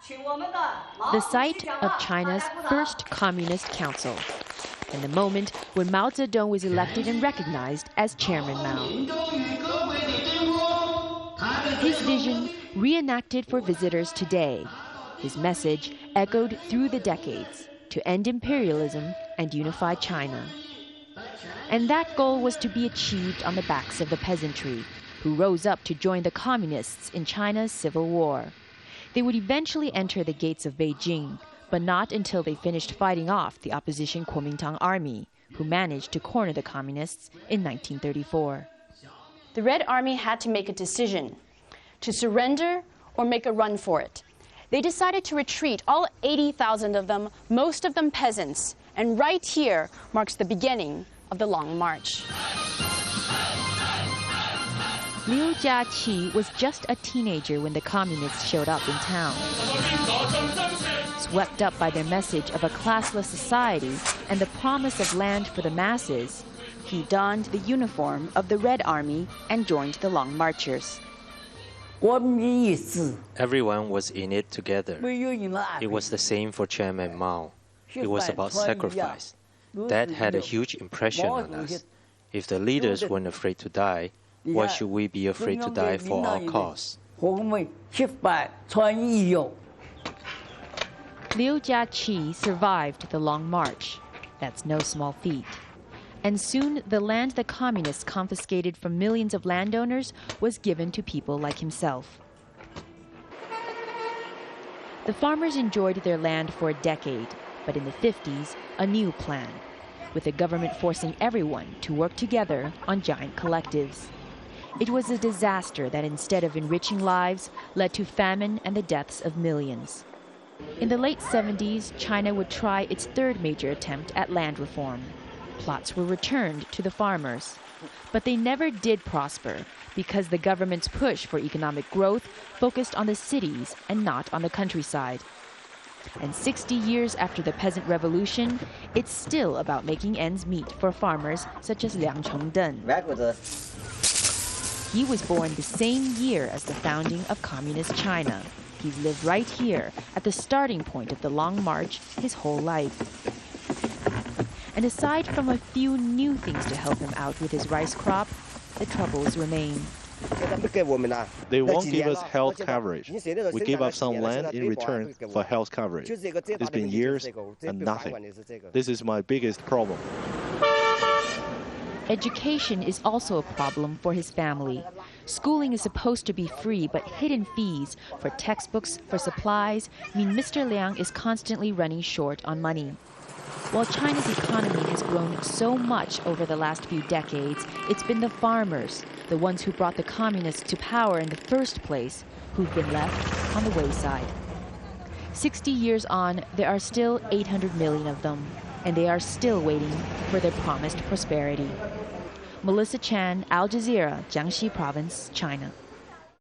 the site of China's first Communist Council, and the moment when Mao Zedong was elected and recognized as Chairman Mao. His vision reenacted for visitors today, his message echoed through the decades to end imperialism and unify China. And that goal was to be achieved on the backs of the peasantry, who rose up to join the communists in China's civil war. They would eventually enter the gates of Beijing, but not until they finished fighting off the opposition Kuomintang army, who managed to corner the communists in 1934. The Red Army had to make a decision, to surrender or make a run for it. They decided to retreat, all 80,000 of them, most of them peasants, and right here marks the beginning of the Long March. Liu Jiangxi was just a teenager when the communists showed up in town. Swept up by their message of a classless society and the promise of land for the masses, he donned the uniform of the Red Army and joined the Long Marchers. Everyone was in it together. It was the same for Chairman Mao. It was about sacrifice. That had a huge impression on us. If the leaders weren't afraid to die, why should we be afraid to die for our cause? Liu Jiangxi survived the Long March. That's no small feat. And soon the land the communists confiscated from millions of landowners was given to people like himself. The farmers enjoyed their land for a decade, but in the 50s, a new plan, with the government forcing everyone to work together on giant collectives. It was a disaster that instead of enriching lives, led to famine and the deaths of millions. In the late 70s, China would try its third major attempt at land reform. Plots were returned to the farmers. But they never did prosper because the government's push for economic growth focused on the cities and not on the countryside. And 60 years after the peasant revolution, it's still about making ends meet for farmers such as Liang Chongdeng. He was born the same year as the founding of Communist China. He's lived right here at the starting point of the Long March his whole life. And aside from a few new things to help him out with his rice crop, the troubles remain. They won't give us health coverage. We give up some land in return for health coverage. It's been years and nothing. This is my biggest problem. Education is also a problem for his family. Schooling is supposed to be free, but hidden fees for textbooks, for supplies, mean Mr. Liang is constantly running short on money. While China's economy has grown so much over the last few decades, it's been the farmers, the ones who brought the communists to power in the first place, who've been left on the wayside. 60 years on, there are still 800 million of them, and they are still waiting for their promised prosperity. Melissa Chan, Al Jazeera, Jiangxi Province, China.